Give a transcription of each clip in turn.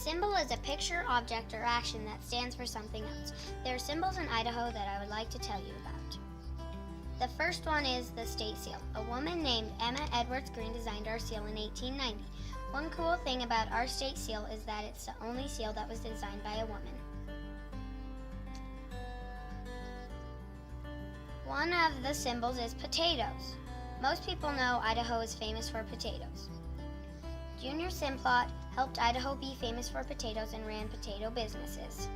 symbol is a picture, object, or action that stands for something else. There are symbols in Idaho that I would like to tell you about. The first one is the state seal. A woman named Emma Edwards Green designed our seal in 1890. One cool thing about our state seal is that it's the only seal that was designed by a woman. One of the symbols is potatoes. Most people know Idaho is famous for potatoes. Junior Simplot helped Idaho be famous for potatoes and ran potato businesses.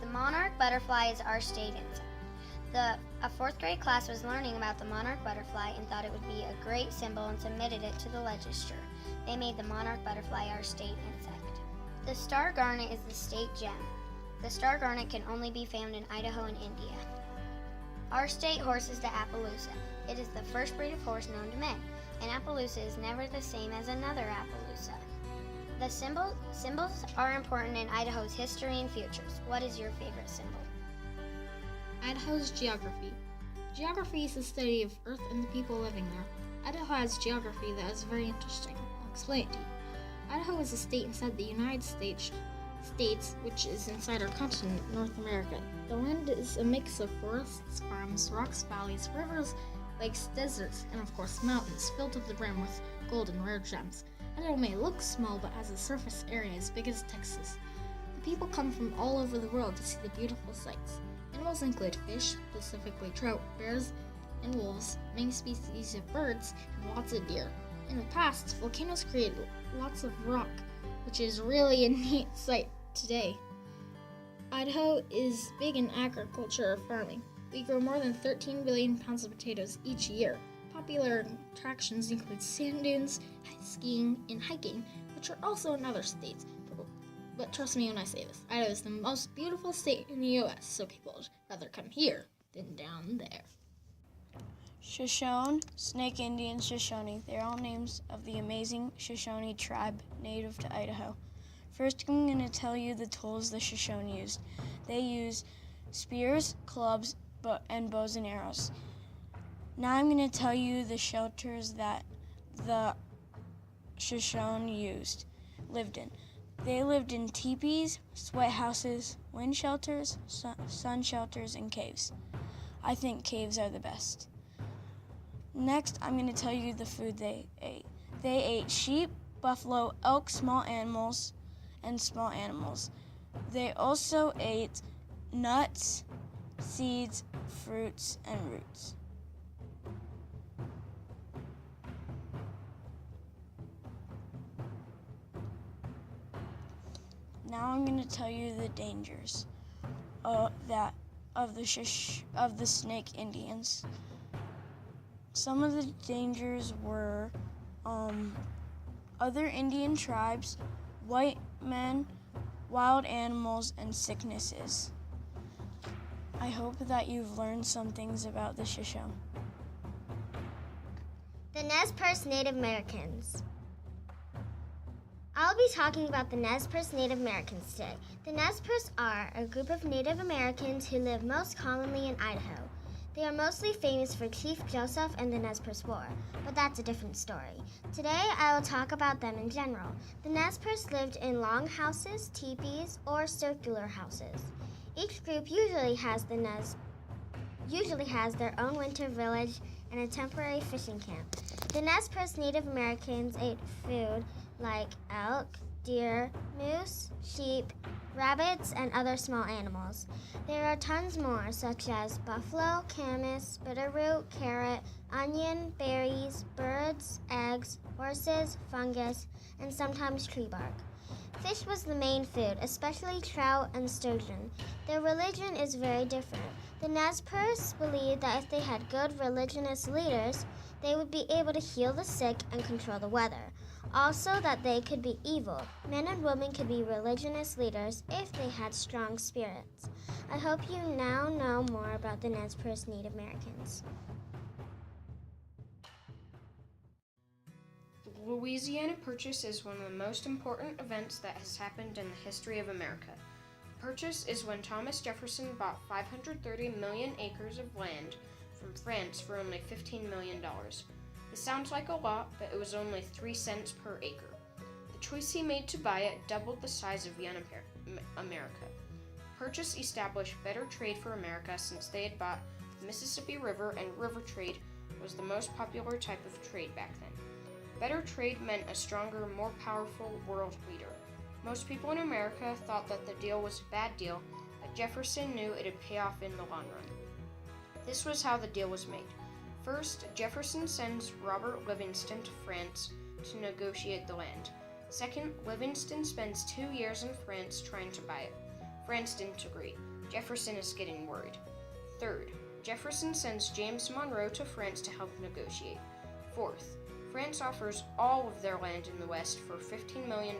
The monarch butterfly is our state insect. A fourth grade class was learning about the monarch butterfly and thought it would be a great symbol and submitted it to the legislature. They made the monarch butterfly our state insect. The star garnet is the state gem. The star garnet can only be found in Idaho and India. Our state horse is the Appaloosa. It is the first breed of horse known to men. An Appaloosa is never the same as another Appaloosa. The symbols are important in Idaho's history and futures. What is your favorite symbol? Idaho's geography. Geography is the study of Earth and the people living there. Idaho has geography that is very interesting. I'll explain it to you. Idaho is a state inside the United States, which is inside our continent, North America. The land is a mix of forests, farms, rocks, valleys, rivers, lakes, deserts, and of course mountains filled to the brim with gold and rare gems. Idaho may look small but has a surface area as big as Texas. The people come from all over the world to see the beautiful sights. Animals include fish, specifically trout, bears, and wolves, many species of birds, and lots of deer. In the past, volcanoes created lots of rock, which is really a neat sight today. Idaho is big in agriculture or farming. We grow more than 13 billion pounds of potatoes each year. Popular attractions include sand dunes, skiing, and hiking, which are also in other states. But trust me when I say this, Idaho is the most beautiful state in the U.S., so people would rather come here than down there. Shoshone, Snake Indian, Shoshone. They're all names of the amazing Shoshone tribe native to Idaho. First, I'm going to tell you the tools the Shoshone used. They use spears, clubs, and bows and arrows. Now I'm going to tell you the shelters that the Shoshone lived in. They lived in teepees, sweat houses, wind shelters, sun shelters, and caves. I think caves are the best. Next, I'm going to tell you the food they ate. They ate sheep, buffalo, elk, small animals. They also ate nuts, seeds, fruits, and roots. Now I'm going to tell you the dangers of the Snake Indians. Some of the dangers were other Indian tribes, white men, wild animals, and sicknesses. I hope that you've learned some things about the Shoshone. The Nez Perce Native Americans. I'll be talking about the Nez Perce Native Americans today. The Nez Perce are a group of Native Americans who live most commonly in Idaho. They are mostly famous for Chief Joseph and the Nez Perce War, but that's a different story. Today, I will talk about them in general. The Nez Perce lived in long houses, teepees, or circular houses. Each group usually has their own winter village and a temporary fishing camp. The Nez Perce Native Americans ate food like elk, deer, moose, sheep, rabbits, and other small animals. There are tons more, such as buffalo, camas, bitterroot, carrot, onion, berries, birds, eggs, horses, fungus, and sometimes tree bark. Fish was the main food, especially trout and sturgeon. Their religion is very different. The Nez Perce believed that if they had good religious leaders, they would be able to heal the sick and control the weather. Also that they could be evil. Men and women could be religious leaders if they had strong spirits. I hope you now know more about the Nez Perce Native Americans. The Louisiana Purchase is one of the most important events that has happened in the history of America. The Purchase is when Thomas Jefferson bought 530 million acres of land from France for only $15 million. This sounds like a lot, but it was only 3 cents per acre. The choice he made to buy it doubled the size of young America. Purchase established better trade for America since they had bought the Mississippi River, and river trade was the most popular type of trade back then. Better trade meant a stronger, more powerful world leader. Most people in America thought that the deal was a bad deal, but Jefferson knew it'd pay off in the long run. This was how the deal was made. First, Jefferson sends Robert Livingston to France to negotiate the land. Second, Livingston spends 2 years in France trying to buy it. France didn't agree. Jefferson is getting worried. Third, Jefferson sends James Monroe to France to help negotiate. Fourth, France offers all of their land in the West for $15 million,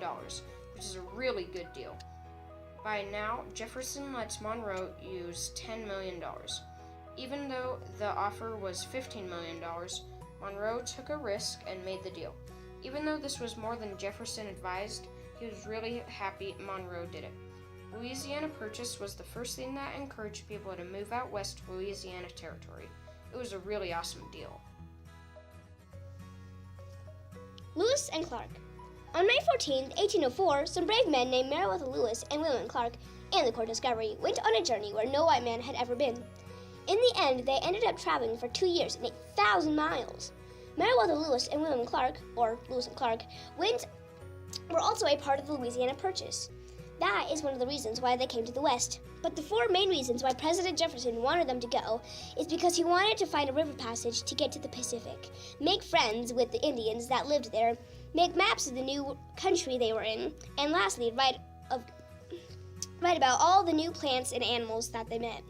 which is a really good deal. By now, Jefferson lets Monroe use $10 million. Even though the offer was $15 million, Monroe took a risk and made the deal. Even though this was more than Jefferson advised, he was really happy Monroe did it. Louisiana Purchase was the first thing that encouraged people to move out west to Louisiana Territory. It was a really awesome deal. Lewis and Clark. On May 14, 1804, some brave men named Meriwether Lewis and William Clark and the Court Discovery went on a journey where no white man had ever been. In the end, they ended up traveling for 2 years and 8,000 miles. Meriwether Lewis and William Clark, or Lewis and Clark, were also a part of the Louisiana Purchase. That is one of the reasons why they came to the West. But the 4 main reasons why President Jefferson wanted them to go is because he wanted to find a river passage to get to the Pacific, make friends with the Indians that lived there, make maps of the new country they were in, and lastly, write about all the new plants and animals that they met.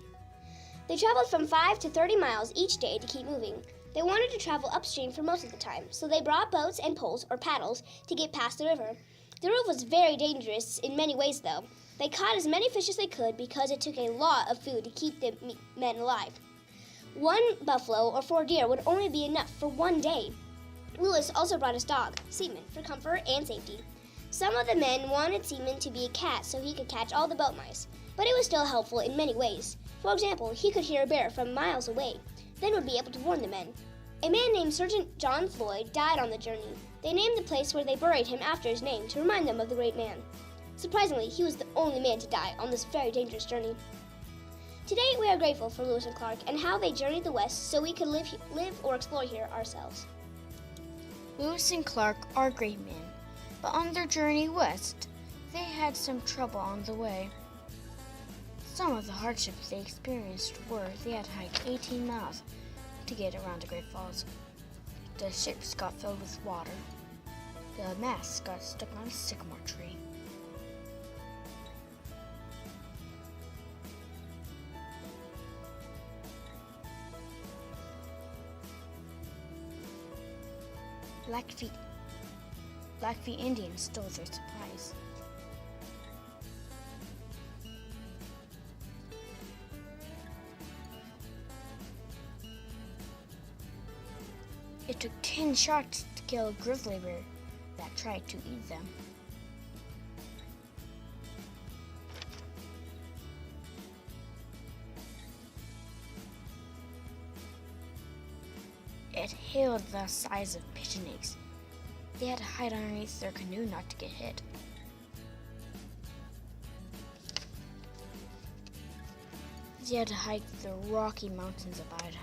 They traveled from 5 to 30 miles each day to keep moving. They wanted to travel upstream for most of the time, so they brought boats and poles or paddles to get past the river. The river was very dangerous in many ways, though. They caught as many fish as they could because it took a lot of food to keep the men alive. 1 buffalo or 4 deer would only be enough for 1 day. Lewis also brought his dog, Seaman, for comfort and safety. Some of the men wanted Seaman to be a cat so he could catch all the boat mice, but it was still helpful in many ways. For example, he could hear a bear from miles away, then would be able to warn the men. A man named Sergeant John Floyd died on the journey. They named the place where they buried him after his name to remind them of the great man. Surprisingly, he was the only man to die on this very dangerous journey. Today, we are grateful for Lewis and Clark and how they journeyed the West so we could live or explore here ourselves. Lewis and Clark are great men, but on their journey west, they had some trouble on the way. Some of the hardships they experienced were they had to hike 18 miles to get around the Great Falls. The ships got filled with water. The masts got stuck on a sycamore tree. Blackfeet Indians stole their supplies. It took 10 shots to kill a grizzly bear that tried to eat them. It hailed the size of pigeon eggs. They had to hide underneath their canoe not to get hit. They had to hike the Rocky Mountains of Idaho.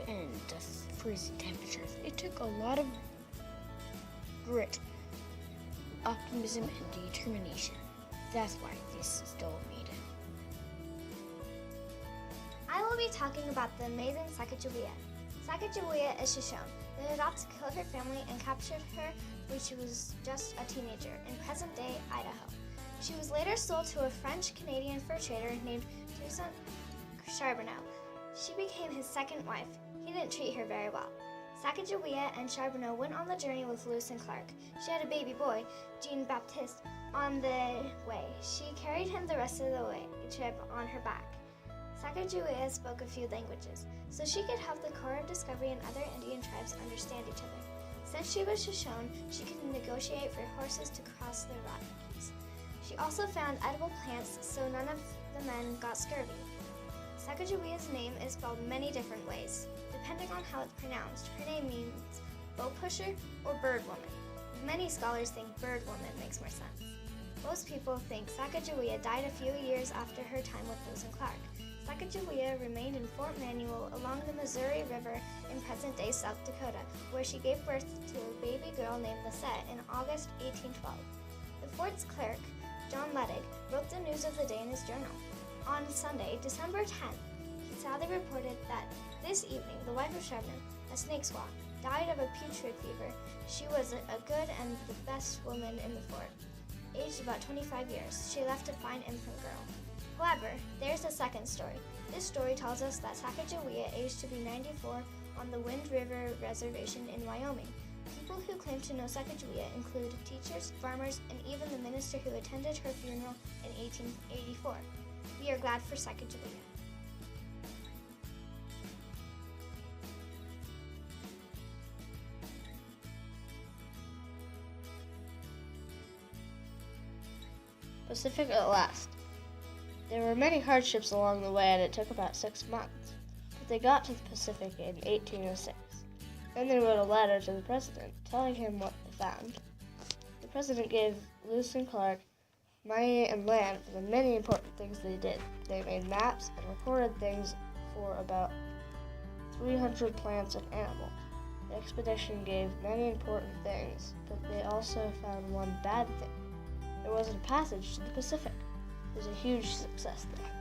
And the freezing temperatures. It took a lot of grit, optimism, and determination. That's why this still made it. I will be talking about the amazing Sacagawea. Sacagawea is Shoshone. The Adopts killed her family and captured her when she was just a teenager in present-day Idaho. She was later sold to a French-Canadian fur trader named Toussaint Charbonneau. She became his second wife. He didn't treat her very well. Sacagawea and Charbonneau went on the journey with Lewis and Clark. She had a baby boy, Jean-Baptiste, on the way. She carried him the rest of the trip on her back. Sacagawea spoke a few languages, so she could help the Court of Discovery and other Indian tribes understand each other. Since she was Shoshone, she could negotiate for horses to cross the Rockies. She also found edible plants, so none of the men got scurvy. Sacagawea's name is spelled many different ways. Depending on how it's pronounced, her name means bow pusher or bird woman. Many scholars think bird woman makes more sense. Most people think Sacagawea died a few years after her time with Lewis and Clark. Sacagawea remained in Fort Manuel along the Missouri River in present-day South Dakota, where she gave birth to a baby girl named Lisette in August 1812. The fort's clerk, John Ledig, wrote the news of the day in his journal. On Sunday, December 10th, he sadly reported that this evening the wife of Shevner, a snake squaw, died of a putrid fever. She was a good and the best woman in the fort. Aged about 25 years, she left a fine infant girl. However, there's a second story. This story tells us that Sacagawea aged to be 94 on the Wind River Reservation in Wyoming. People who claim to know Sacagawea include teachers, farmers, and even the minister who attended her funeral in 1884. We are glad for Sacagawea. Pacific at last. There were many hardships along the way, and it took about 6 months, but they got to the Pacific in 1806. Then they wrote a letter to the president, telling him what they found. The president gave Lewis and Clark money and land for the many important things they did. They made maps and recorded things for about 300 plants and animals. The expedition gave many important things, but they also found one bad thing. There wasn't a passage to the Pacific. It was a huge success there.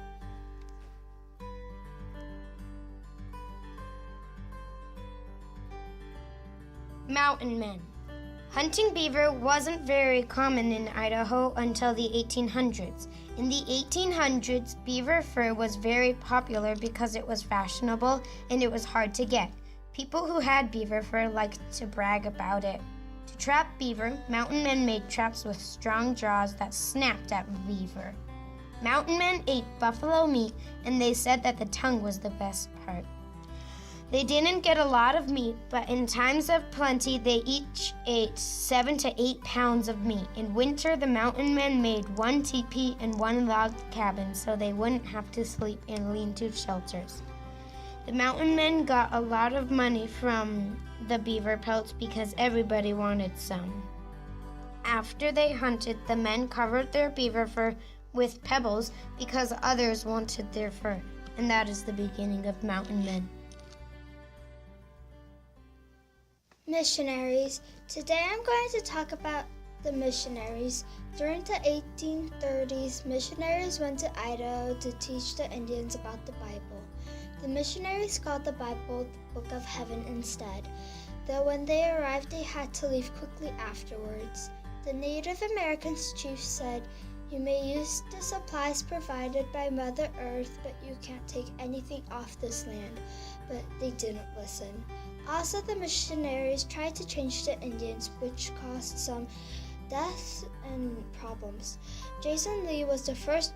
Mountain men. Hunting beaver wasn't very common in Idaho until the 1800s. In the 1800s, beaver fur was very popular because it was fashionable and it was hard to get. People who had beaver fur liked to brag about it. To trap beaver, mountain men made traps with strong jaws that snapped at beaver. Mountain men ate buffalo meat, and they said that the tongue was the best part. They didn't get a lot of meat, but in times of plenty, they each ate 7 to 8 pounds of meat. In winter, the mountain men made one teepee and one log cabin so they wouldn't have to sleep in lean-to shelters. The mountain men got a lot of money from the beaver pelts because everybody wanted some. After they hunted, the men covered their beaver fur with pebbles because others wanted their fur, and that is the beginning of mountain men. Missionaries. Today I'm going to talk about the missionaries. During the 1830s, missionaries went to Idaho to teach the Indians about the Bible. The missionaries called the Bible the Book of Heaven instead, though when they arrived they had to leave quickly afterwards. The Native American chief said, "You may use the supplies provided by Mother Earth, but you can't take anything off this land." But they didn't listen. Also, the missionaries tried to change the Indians, which caused some deaths and problems. Jason Lee was the first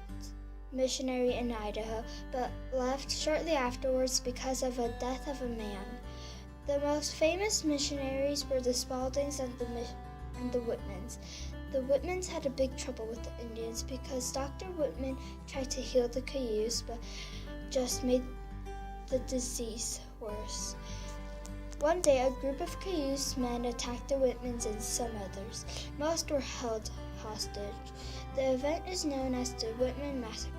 missionary in Idaho, but left shortly afterwards because of a death of a man. The most famous missionaries were the Spaldings and the Whitmans. The Whitmans had a big trouble with the Indians because Dr. Whitman tried to heal the Cayuse, but just made the disease worse. One day, a group of Cayuse men attacked the Whitmans and some others. Most were held hostage. The event is known as the Whitman Massacre.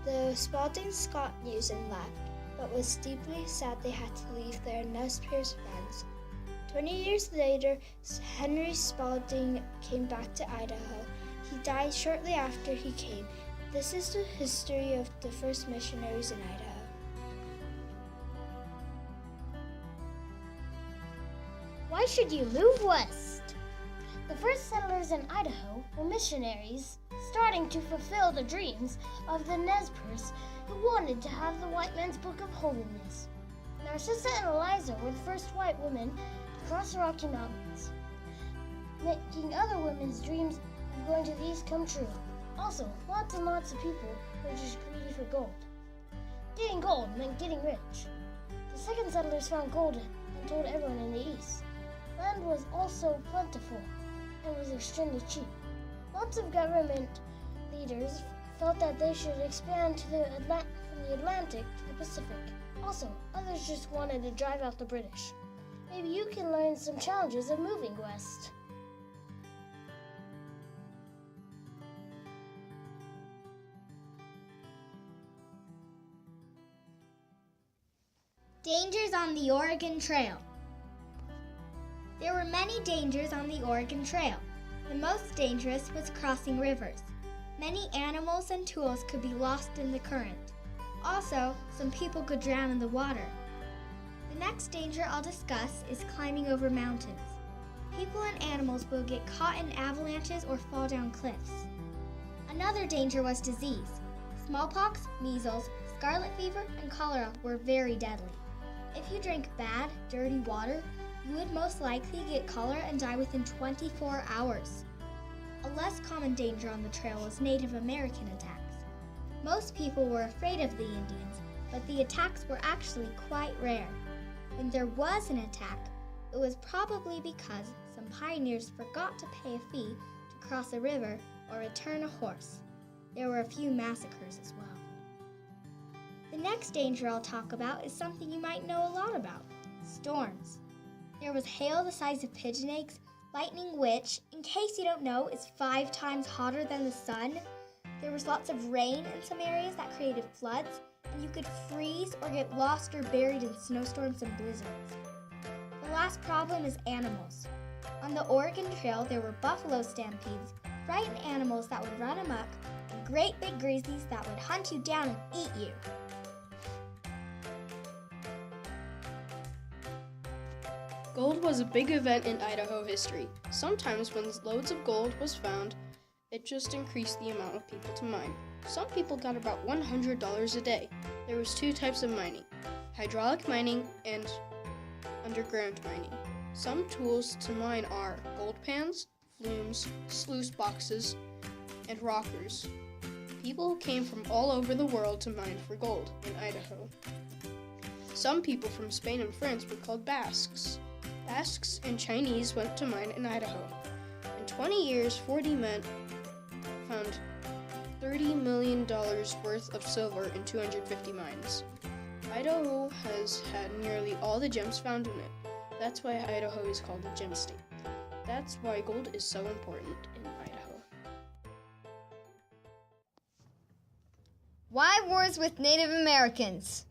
The Spaldings got news and left, but was deeply sad they had to leave their Nez-Perce friends. 20 years later, Henry Spalding came back to Idaho. He died shortly after he came. This is the history of the first missionaries in Idaho. Why should you move west? The first settlers in Idaho were missionaries, starting to fulfill the dreams of the Nez-Perce who wanted to have the white man's Book of Holiness. Narcissa and Eliza were the first white women to cross the Rocky Mountains, making other women's dreams of going to the east come true. Also, lots and lots of people were just greedy for gold. Getting gold meant getting rich. The second settlers found gold and told everyone in the east. Land was also plentiful and was extremely cheap. Lots of government leaders felt that they should expand to the from the Atlantic to the Pacific. Also, others just wanted to drive out the British. Maybe you can learn some challenges of moving west. Dangers on the Oregon Trail. There were many dangers on the Oregon Trail. The most dangerous was crossing rivers. Many animals and tools could be lost in the current. Also, some people could drown in the water. The next danger I'll discuss is climbing over mountains. People and animals will get caught in avalanches or fall down cliffs. Another danger was disease. Smallpox, measles, scarlet fever, and cholera were very deadly. If you drank bad, dirty water, you would most likely get cholera and die within 24 hours. A less common danger on the trail was Native American attacks. Most people were afraid of the Indians, but the attacks were actually quite rare. When there was an attack, it was probably because some pioneers forgot to pay a fee to cross a river or return a horse. There were a few massacres as well. The next danger I'll talk about is something you might know a lot about: storms. There was hail the size of pigeon eggs, lightning which, in case you don't know, is 5 times hotter than the sun. There was lots of rain in some areas that created floods, and you could freeze or get lost or buried in snowstorms and blizzards. The last problem is animals. On the Oregon Trail, there were buffalo stampedes, frightened animals that would run amok, and great big grizzlies that would hunt you down and eat you. Gold was a big event in Idaho history. Sometimes when loads of gold was found, it just increased the amount of people to mine. Some people got about $100 a day. There was 2 types of mining: hydraulic mining and underground mining. Some tools to mine are gold pans, flumes, sluice boxes, and rockers. People came from all over the world to mine for gold in Idaho. Some people from Spain and France were called Basques. Basques and Chinese went to mine in Idaho. In 20 years, 40 men found $30 million worth of silver in 250 mines. Idaho has had nearly all the gems found in it. That's why Idaho is called a gem state. That's why gold is so important in Idaho. Why wars with Native Americans?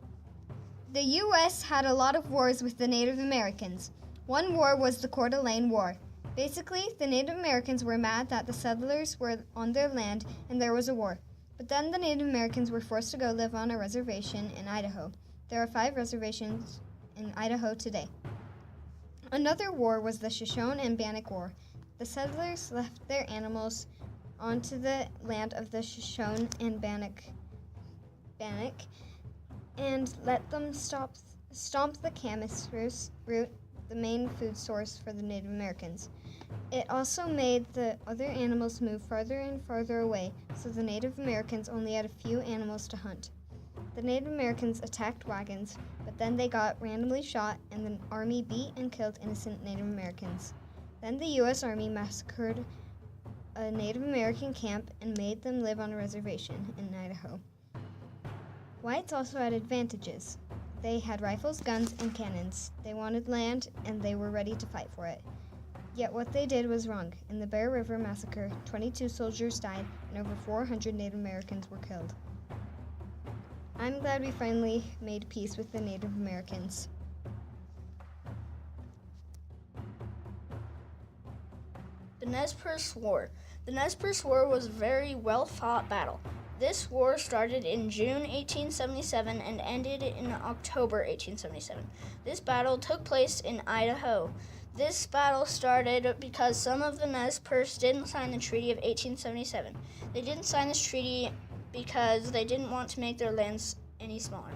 The U.S. had a lot of wars with the Native Americans. One war was the Coeur d'Alene War. Basically, the Native Americans were mad that the settlers were on their land and there was a war. But then the Native Americans were forced to go live on a reservation in Idaho. There are 5 reservations in Idaho today. Another war was the Shoshone and Bannock War. The settlers left their animals onto the land of the Shoshone and Bannock and let them stomp the camas root, the main food source for the Native Americans. It also made the other animals move farther and farther away, so the Native Americans only had a few animals to hunt. The Native Americans attacked wagons, but then they got randomly shot and the army beat and killed innocent Native Americans. Then the U.S. Army massacred a Native American camp and made them live on a reservation in Idaho. Whites also had advantages. They had rifles, guns, and cannons. They wanted land, and they were ready to fight for it. Yet what they did was wrong. In the Bear River Massacre, 22 soldiers died, and over 400 Native Americans were killed. I'm glad we finally made peace with the Native Americans. The Nez Perce War. The Nez Perce War was a very well-fought battle. This war started in June 1877 and ended in October 1877. This battle took place in Idaho. This battle started because some of the Nez Perce didn't sign the Treaty of 1877. They didn't sign this treaty because they didn't want to make their lands any smaller.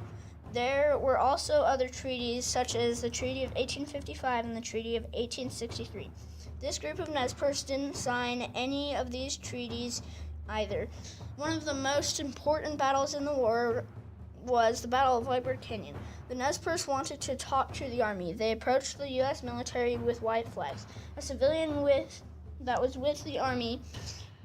There were also other treaties, such as the Treaty of 1855 and the Treaty of 1863. This group of Nez Perce didn't sign any of these treaties either. One of the most important battles in the war was the Battle of White Bird Canyon. The Nez Perce wanted to talk to the army. They approached the U.S. military with white flags. A civilian that was with the army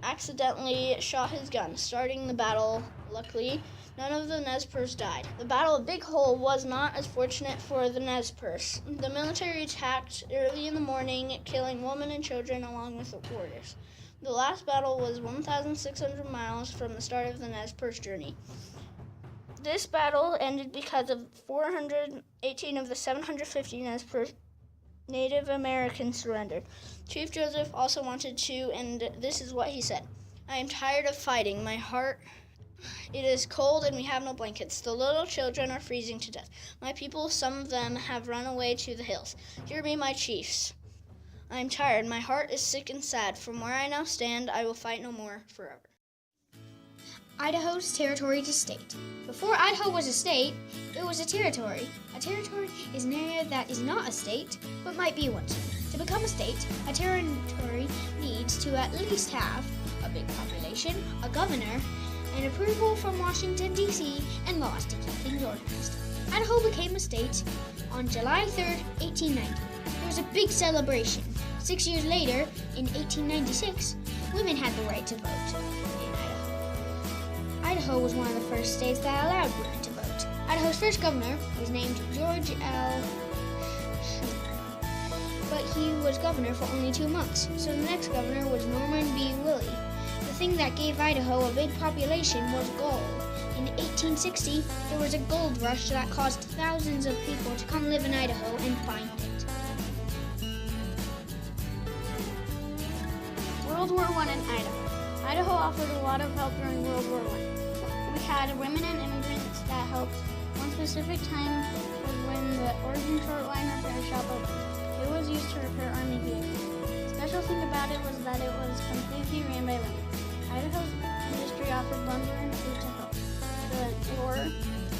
accidentally shot his gun, starting the battle. Luckily, None of the Nez Perce died. The Battle of Big Hole was not as fortunate for the Nez Perce. The military attacked early in the morning, killing women and children along with the warriors. The last battle was 1,600 miles from the start of the Nez Perce journey. This battle ended because of 418 of the 750 Nez Perce Native Americans surrendered. Chief Joseph also wanted to, and this is what he said. I am tired of fighting. My heart, it is cold and we have no blankets. The little children are freezing to death. My people, some of them have run away to the hills. Hear me, my chiefs. I am tired. My heart is sick and sad. From where I now stand, I will fight no more forever. Idaho's territory to state. Before Idaho was a state, it was a territory. A territory is an area that is not a state, but might be one soon. To become a state, a territory needs to at least have a big population, a governor, and approval from Washington, D.C., and laws to keep things organized. Idaho became a state on July 3rd, 1890. There was a big celebration. 6 years later, in 1896, women had the right to vote. Idaho was one of the first states that allowed women to vote. Idaho's first governor was named George L. Schumer, but he was governor for only 2 months, so the next governor was Norman B. Willey. The thing that gave Idaho a big population was gold. In 1860, there was a gold rush that caused thousands of people to come live in Idaho and find it. World War I in Idaho. Idaho offered a lot of help during World War I. We had women and immigrants that helped. One specific time was when the Oregon Short Line repair shop opened. It was used to repair Army vehicles. The special thing about it was that it was completely ran by women. Idaho's industry offered lumber and food to help. The war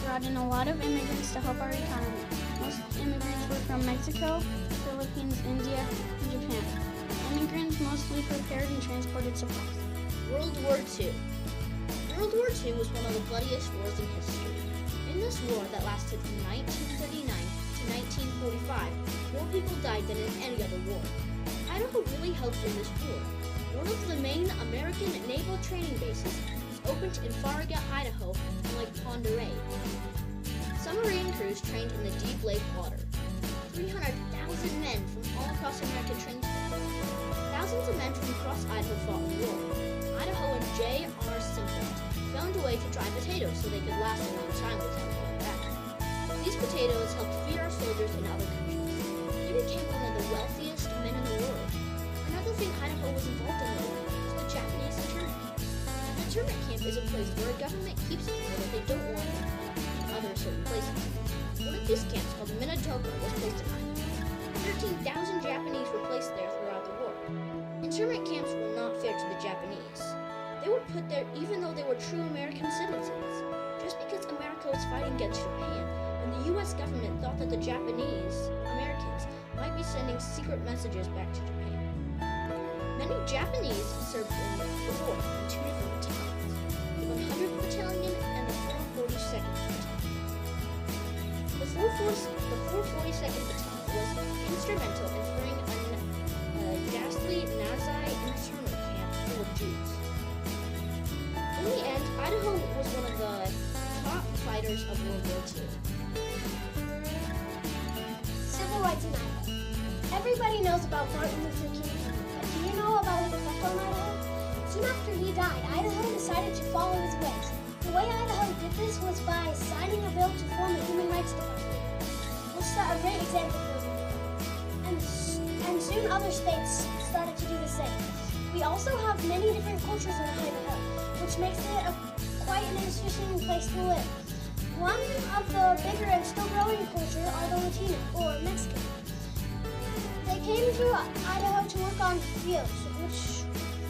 brought in a lot of immigrants to help our economy. Most immigrants were from Mexico, the Philippines, India, and Japan. Immigrants mostly prepared and transported supplies. World War II. World War II was one of the bloodiest wars in history. In this war that lasted from 1939 to 1945, more people died than in any other war. Idaho really helped in this war. One of the main American naval training bases was opened in Farragut, Idaho, on Lake Pend Oreille. Submarine crews trained in the deep lake water. 300,000 men from all across America trained there. Thousands of men from across Idaho fought in the war. Idaho and J.R. Simplot found a way to dry potatoes so they could last a long time without going bad. These potatoes helped feed our soldiers in other countries. He became one of the wealthiest men in the world. Another thing Idaho was involved in was the Japanese internment camp. An internment camp is a place where a government keeps people that they don't want in other certain places. One of these camps, called Minatoka, was placed in Idaho. 13,000 Japanese were placed there throughout the war. Internment camps were not fair to the Japanese. They were put there even though they were true American citizens. Just because America was fighting against Japan, and the U.S. government thought that the Japanese Americans might be sending secret messages back to Japan. Many Japanese served in the war in 2 different battalions, the 100th Battalion and the 442nd Battalion. The 442nd Battalion was instrumental in freeing a ghastly Nazi internment camp full of Jews. In the end, Idaho was one of the top fighters of World War II. Civil rights in Idaho. Everybody knows about Martin Luther King Jr., but do you know about his effect on Idaho? Soon after he died, Idaho decided to follow his ways. The way Idaho did this was by signing a bill to form a human rights department, which set a great example for them. And soon other states started to do the same. We also have many different cultures in Idaho, which makes it quite an interesting place to live. One of the bigger and still growing culture are the Latino, or Mexican. They came to Idaho to work on fields,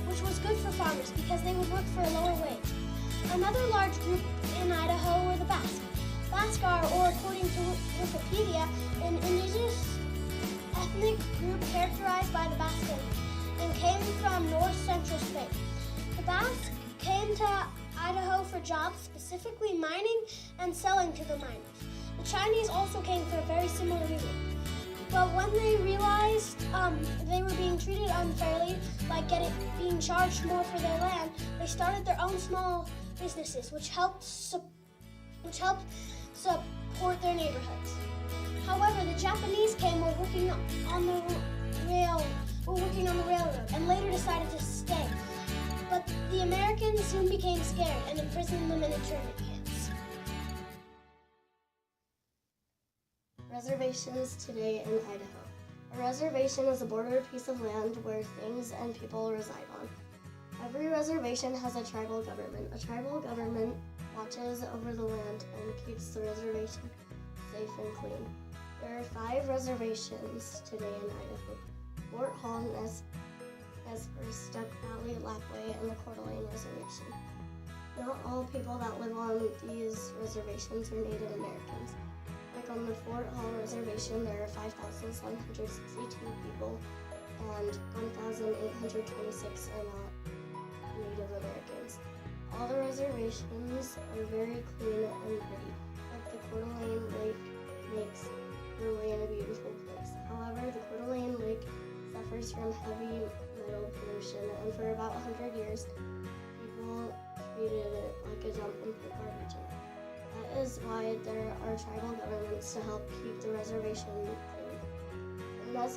which was good for farmers because they would work for a lower wage. Another large group in Idaho were the Basque. Basque are, or according to Wikipedia, an indigenous ethnic group characterized by the Basque language and came from north-central Spain. The Basque came to Idaho for jobs, specifically mining and selling to the miners. The Chinese also came for a very similar reason. But when they realized they were being treated unfairly, like being charged more for their land, they started their own small businesses, which helped which helped support their neighborhoods. However, the Japanese came were working on the railroad and later decided to stay. But the Americans soon became scared and imprisoned them in internment camps. Reservations today in Idaho. A reservation is a bordered piece of land where things and people reside on. Every reservation has a tribal government. A tribal government watches over the land and keeps the reservation safe and clean. There are 5 reservations today in Idaho: Fort Hall, Nez Duck Valley, Lapway, and the Coeur d'Alene Reservation. Not all people that live on these reservations are Native Americans. Like on the Fort Hall Reservation, there are 5,762 people, and 1,826 are not Native Americans. All the reservations are very clean and pretty. Like the Coeur d'Alene Lake makes really in a beautiful place. However, the Coeur d'Alene Lake suffers from heavy metal pollution, and for about 100 years, people treated it like a dump and put garbage in it. That is why there are tribal governments to help keep the reservation clean. The Nez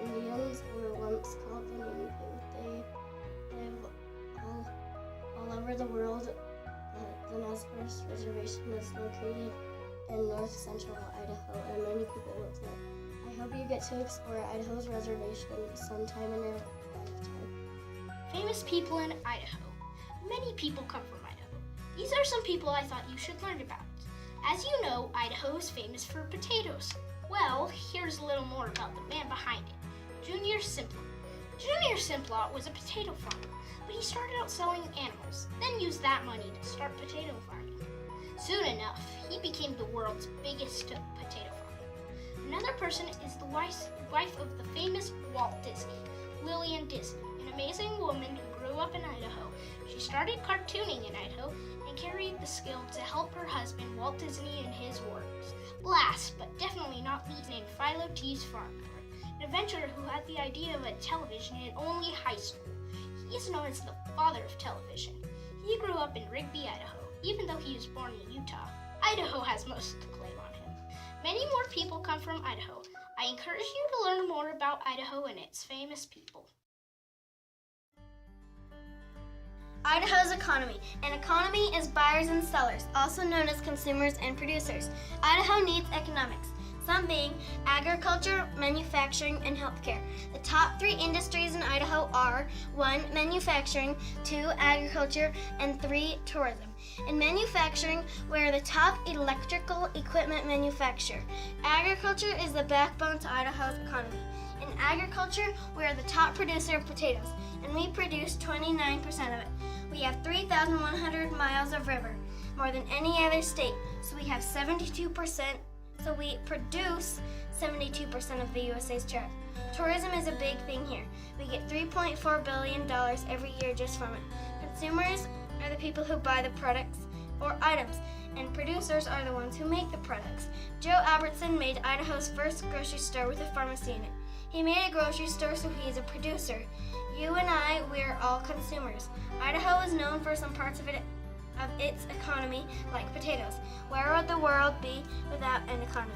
Indians were once called the Ninipu. They live all over the world. The Nez Reservation is located in north central Idaho, and many people live there. I hope you get to explore Idaho's reservation sometime in your lifetime. Famous people in Idaho. Many people come from Idaho. These are some people I thought you should learn about. As you know, Idaho is famous for potatoes. Well, here's a little more about the man behind it, Junior Simplot. Junior Simplot was a potato farmer, but he started out selling animals, then used that money to start potato farming. Soon enough, he became the world's biggest potato farmer. Another person is the wife of the famous Walt Disney, Lillian Disney, an amazing woman who grew up in Idaho. She started cartooning in Idaho and carried the skill to help her husband Walt Disney in his works. Last, but definitely not least, named Philo T's Farm, an adventurer who had the idea of a television in only high school. He is known as the father of television. He grew up in Rigby, Idaho. Even though he was born in Utah, Idaho has most of the claim on him. Many more people come from Idaho. I encourage you to learn more about Idaho and its famous people. Idaho's economy. An economy is buyers and sellers, also known as consumers and producers. Idaho needs economics, some being agriculture, manufacturing, and healthcare. The top 3 industries in Idaho are 1. Manufacturing, 2. Agriculture, and 3. Tourism. In manufacturing, we are the top electrical equipment manufacturer. Agriculture is the backbone to Idaho's economy. In agriculture, we are the top producer of potatoes, and we produce 29% of it. We have 3,100 miles of river, more than any other state, so we have 72%. So we produce 72% of the USA's trash. Tourism is a big thing here. We get $3.4 billion every year just from it. Consumers are the people who buy the products or items, and producers are the ones who make the products. Joe Albertson made Idaho's first grocery store with a pharmacy in it. He made a grocery store, so he is a producer. You and I, we're all consumers. Idaho is known for some parts of its economy, like potatoes. Where would the world be without an economy?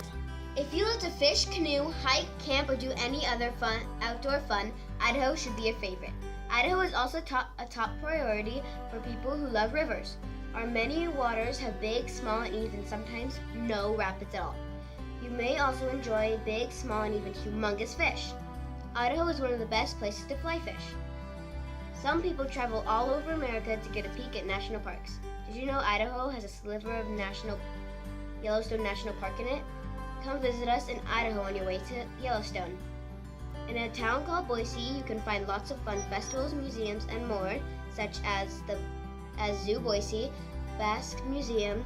If you love to fish, canoe, hike, camp, or do any other fun, outdoor fun, Idaho should be your favorite. Idaho is also a top priority for people who love rivers. Our many waters have big, small, and even sometimes no rapids at all. You may also enjoy big, small, and even humongous fish. Idaho is one of the best places to fly fish. Some people travel all over America to get a peek at national parks. Did you know Idaho has a sliver of Yellowstone National Park in it? Come visit us in Idaho on your way to Yellowstone. In a town called Boise, you can find lots of fun festivals, museums, and more, such as Zoo Boise, Basque Museum,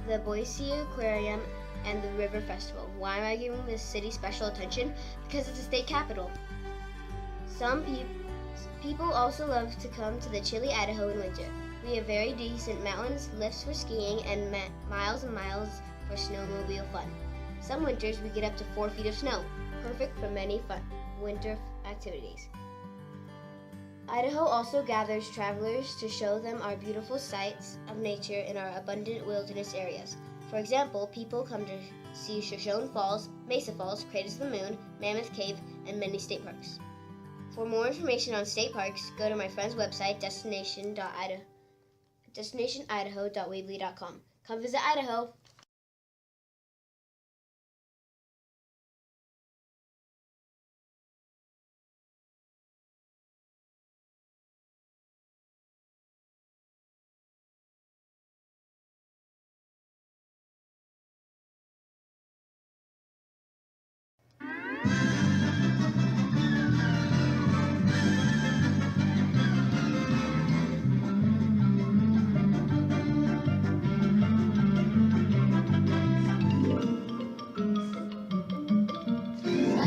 the Boise Aquarium, and the River Festival. Why am I giving this city special attention? Because it's a state capital. Some people also love to come to the chilly Idaho in winter. We have very decent mountains, lifts for skiing, and miles and miles for snowmobile fun. Some winters we get up to 4 feet of snow, perfect for many fun winter activities. Idaho also gathers travelers to show them our beautiful sights of nature in our abundant wilderness areas. For example, people come to see Shoshone Falls, Mesa Falls, Craters of the Moon, Mammoth Cave, and many state parks. For more information on state parks, go to my friend's website, destinationidaho.weebly.com. Come visit Idaho!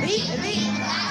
Read,